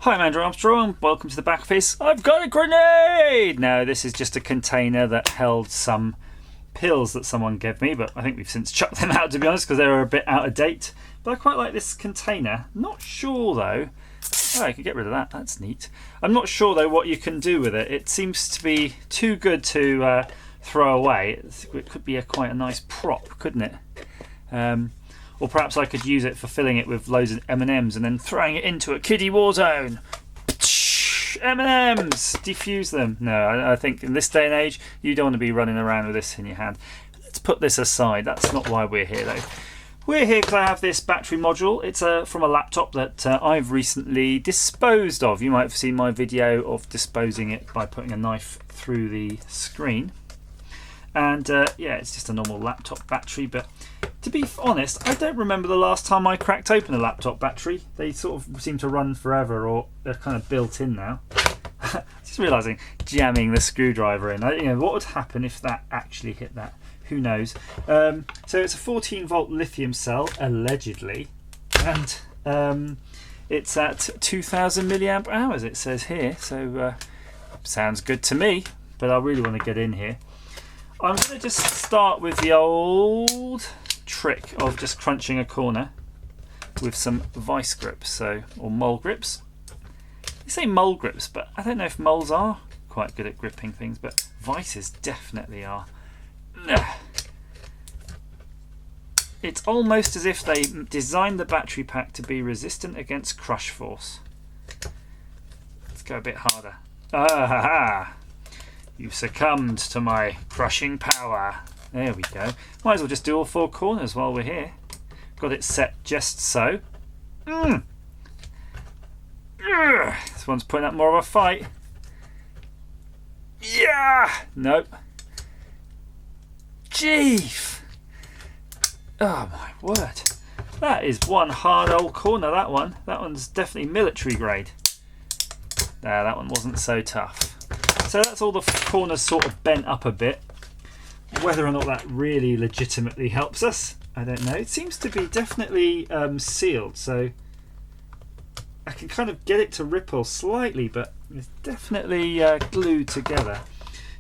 Hi, I'm Andrew Armstrong. Welcome to the back office. I've got a grenade! Now, this is just a container that held some pills that someone gave me, but I think we've since chucked them out, to be honest, because they were a bit out of date. But I quite like this container. Not sure, though. Oh, I can get rid of that. That's neat. I'm not sure, though, what you can do with it. It seems to be too good to throw away. It could be quite a nice prop, couldn't it? Or perhaps I could use it for filling it with loads of M&Ms and then throwing it into a kiddie war zone. M&Ms! Defuse them. No, I think in this day and age, you don't want to be running around with this in your hand. Let's put this aside. That's not why we're here, though. We're here because I have this battery module. It's from a laptop that I've recently disposed of. You might have seen my video of disposing it by putting a knife through the screen. And yeah, it's just a normal laptop battery, but to be honest, I don't remember the last time I cracked open a laptop battery. They sort of seem to run forever, or they're kind of built in now. Just realising, jamming the screwdriver in. What would happen if that actually hit that? Who knows? So it's a 14-volt lithium cell, allegedly, and it's at 2,000 milliamp hours. It says here, so sounds good to me. But I really want to get in here. I'm going to just start with the old trick of just crunching a corner with some vice grips, or mole grips. They say mole grips, but I don't know if moles are quite good at gripping things, but vices definitely are. It's almost as if they designed the battery pack to be resistant against crush force. Let's go a bit harder. Ah-ha-ha! You've succumbed to my crushing power. There we go. Might as well just do all four corners while we're here. Got it set just so. This one's putting up more of a fight. Yeah! Nope. Jeef! Oh my word. That is one hard old corner, that one. That one's definitely military grade. Nah, that one wasn't so tough. So that's all the corners sort of bent up a bit. Whether or not that really legitimately helps us, I don't know. It seems to be definitely sealed, so I can kind of get it to ripple slightly, but it's definitely glued together.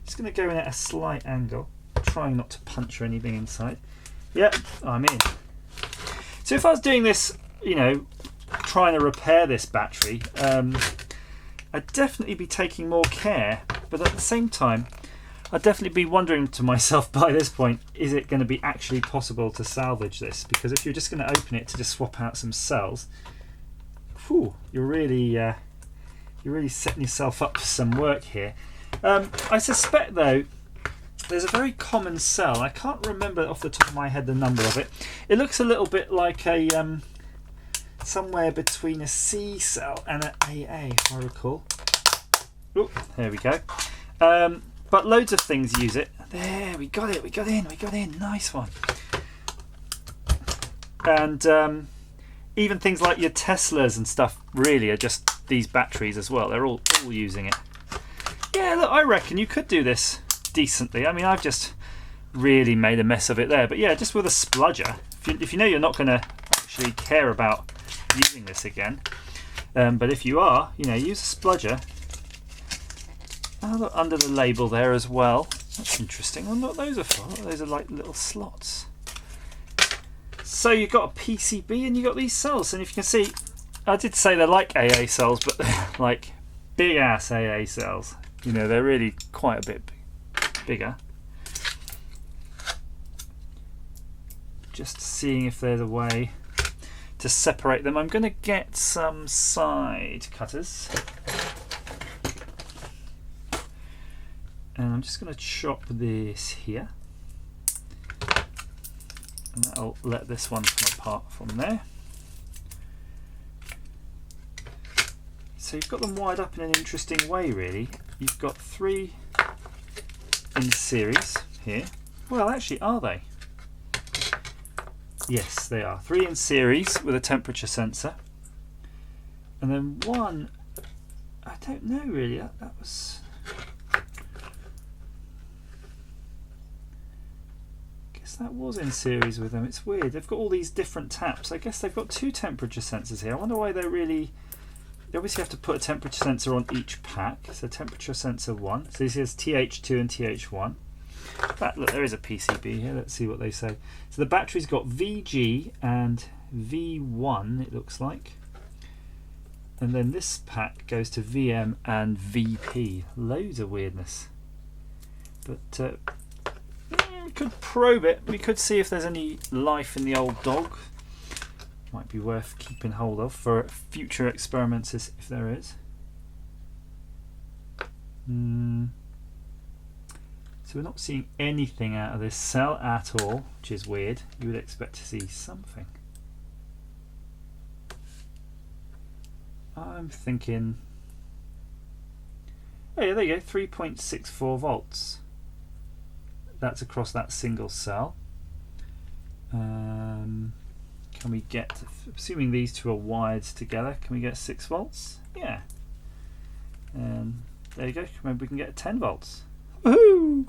Just going to go in at a slight angle, trying not to puncture anything inside. Yep, I'm in. So if I was doing this, trying to repair this battery, I'd definitely be taking more care, but at the same time, I'd definitely be wondering to myself by this point, is it going to be actually possible to salvage this? Because if you're just going to open it to just swap out some cells, whew, you're really setting yourself up for some work here. I suspect, though, there's a very common cell. I can't remember off the top of my head the number of it. It looks a little bit like a somewhere between a C cell and an AA, if I recall. Oh, there we go. But loads of things use it. There, we got it. We got in. Nice one. And even things like your Teslas and stuff really are just these batteries as well. They're all using it. Yeah, look, I reckon you could do this decently. I mean, I've just really made a mess of it there. But yeah, just with a spludger. If you know you're not going to actually care about using this again, but if you are, use a spludger. Oh, look, under the label there as well. That's interesting. I wonder what those are for. Those are like little slots. So you've got a PCB and you've got these cells, and if you can see, I did say they're like AA cells, but they're like big ass AA cells. They're really quite a bit bigger. Just seeing if there's a way to separate them. I'm going to get some side cutters, and I'm just going to chop this here, and that'll let this one come apart from there. So you've got them wired up in an interesting way, really. You've got 3 in series here. Well, actually, are they? Yes, they are. 3 in series with a temperature sensor. And then 1, I don't know really, that was... I guess that was in series with them. It's weird. They've got all these different taps. I guess they've got 2 temperature sensors here. I wonder why they're really you obviously have to put a temperature sensor on each pack. So temperature sensor 1. So this is TH2 and TH1. In fact, look, there is a PCB here. Let's see what they say. So the battery's got VG and V1, it looks like. And then this pack goes to VM and VP. Loads of weirdness. But we could probe it. We could see if there's any life in the old dog. Might be worth keeping hold of for future experiments if there is. So we're not seeing anything out of this cell at all, which is weird. You would expect to see something. I'm thinking, oh yeah, there you go, 3.64 volts. That's across that single cell. Can we get, assuming these two are wired together, can we get 6 volts? Yeah. And there you go, remember we can get 10 volts. Woohoo!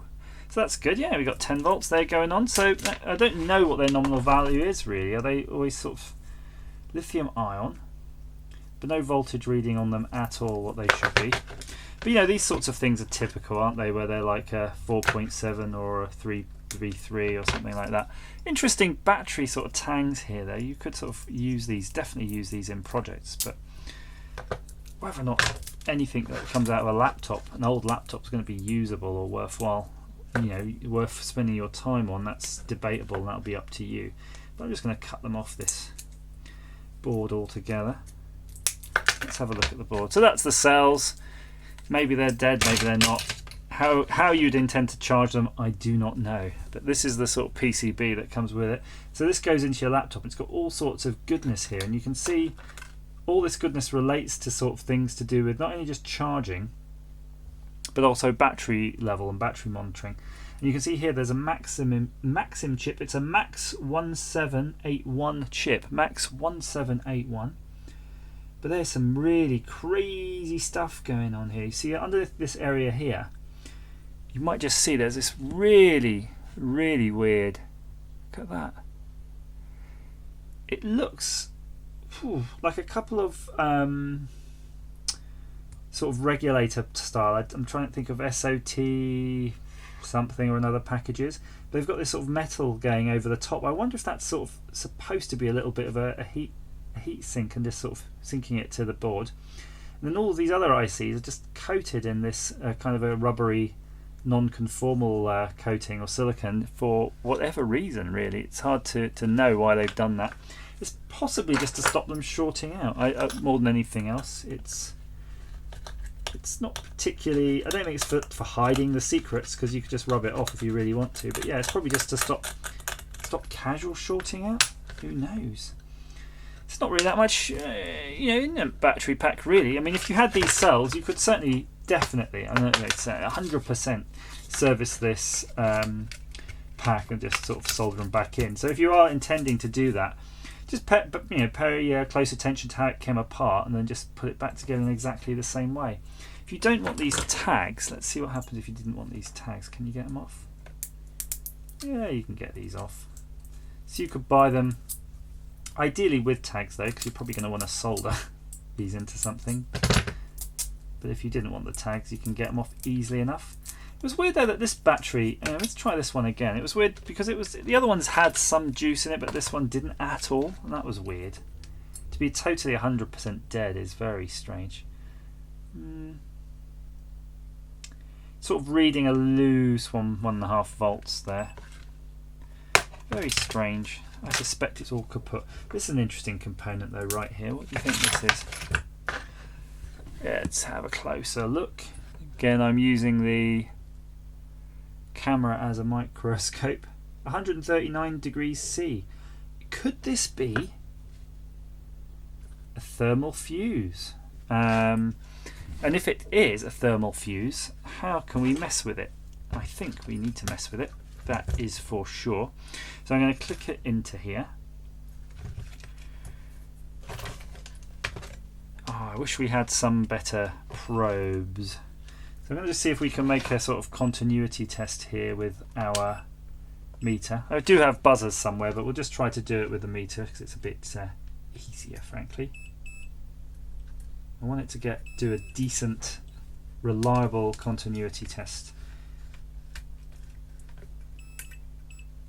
So that's good, yeah, we got 10 volts there going on. So I don't know what their nominal value is really. Are they always sort of lithium ion? But no voltage reading on them at all, what they should be. But you know, these sorts of things are typical, aren't they, where they're like a 4.7 or a 3.3 or something like that. Interesting battery sort of tangs here though. You could sort of use these, definitely use these in projects, but whether or not anything that comes out of a laptop, an old laptop, is going to be usable or worthwhile, you know, worth spending your time on, that's debatable, and that'll be up to you. But I'm just going to cut them off this board altogether. Let's have a look at the board. So that's the cells. Maybe they're dead, maybe they're not. How you'd intend to charge them, I do not know. But this is the sort of PCB that comes with it. So this goes into your laptop. It's got all sorts of goodness here, and you can see all this goodness relates to sort of things to do with not only just charging, but also battery level and battery monitoring. And you can see here there's a Maxim chip. It's a Max 1781 chip. Max 1781. But there's some really crazy stuff going on here. You see under this area here, you might just see there's this really, really weird. Look at that. It looks like a couple of sort of regulator style. I'm trying to think of SOT something or another packages. They've got this sort of metal going over the top. I wonder if that's sort of supposed to be a little bit of a heat sink and just sort of sinking it to the board. And then all of these other ICs are just coated in this kind of a rubbery non-conformal coating or silicon for whatever reason really. It's hard to know why they've done that. It's possibly just to stop them shorting out. More than anything else, it's not particularly, I don't think it's for hiding the secrets, because you could just rub it off if you really want to, but yeah, it's probably just to stop casual shorting out. Who knows? It's not really that much in a battery pack really. I mean, if you had these cells, you could certainly, definitely, I don't know, say 100% service this pack and just sort of solder them back in. So if you are intending to do that, just pay close attention to how it came apart, and then just put it back together in exactly the same way. If you don't want these tags, let's see what happens if you didn't want these tags. Can you get them off? Yeah, you can get these off. So you could buy them ideally with tags though, because you're probably going to want to solder these into something. But if you didn't want the tags, you can get them off easily enough. It was weird though that this battery, let's try this one again. It was weird because the other ones had some juice in it, but this one didn't at all, and that was weird. To be totally 100% dead is very strange. Sort of reading a loose 1.5 volts there. Very strange. I suspect it's all kaput. This is an interesting component though right here. What do you think this is? Yeah, let's have a closer look. Again, I'm using the camera as a microscope. 139 degrees C. Could this be a thermal fuse? And if it is a thermal fuse, how can we mess with it? I think we need to mess with it. That is for sure. So I'm going to click it into here. Oh, I wish we had some better probes. So I'm going to just see if we can make a sort of continuity test here with our meter. I do have buzzers somewhere, but we'll just try to do it with the meter because it's a bit easier, frankly. I want it to do a decent, reliable continuity test.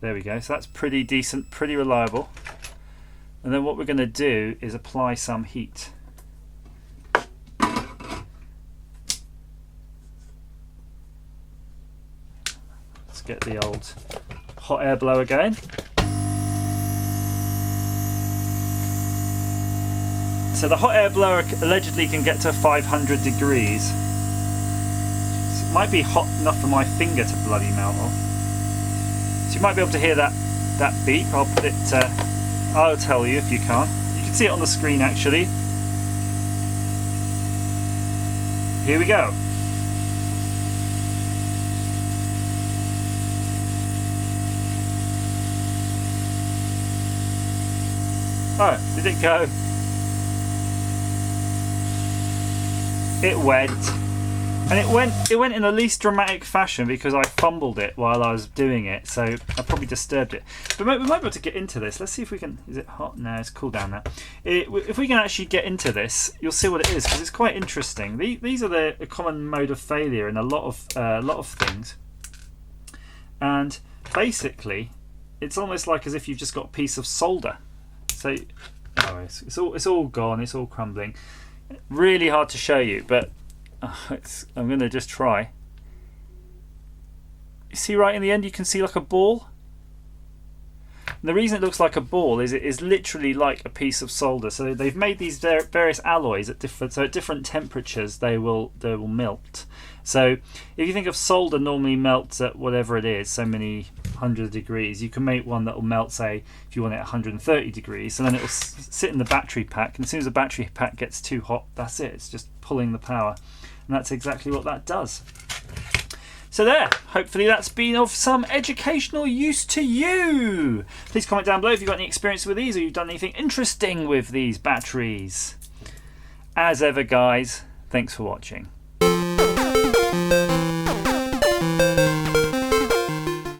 There we go. So that's pretty decent, pretty reliable. And then what we're going to do is apply some heat. Let's get the old hot air blower going. So the hot air blower allegedly can get to 500 degrees. So it might be hot enough for my finger to bloody melt off. So you might be able to hear that beep. I'll put it. I'll tell you if you can't. You can see it on the screen actually. Here we go. Oh, did it go? It went, and it went in the least dramatic fashion because I fumbled it while I was doing it, so I probably disturbed it. But we might be able to get into this. Let's see if we can. Is it hot? No, it's cool down now. If we can actually get into this, you'll see what it is because it's quite interesting. These are a common mode of failure in a lot of things, and basically, it's almost like as if you've just got a piece of solder. So, oh, it's all gone. It's all crumbling. Really hard to show you, but I'm going to just try. You see right in the end you can see like a ball? And the reason it looks like a ball is it is literally like a piece of solder. So they've made these various alloys at different temperatures they will melt. So if you think of solder normally melts at whatever it is, so many hundred degrees, you can make one that will melt, say, if you want it at 130 degrees, so then it will sit in the battery pack, and as soon as the battery pack gets too hot, that's it, it's just pulling the power, and that's exactly what that does. So there, hopefully that's been of some educational use to you. Please comment down below if you've got any experience with these or you've done anything interesting with these batteries. As ever guys, thanks for watching.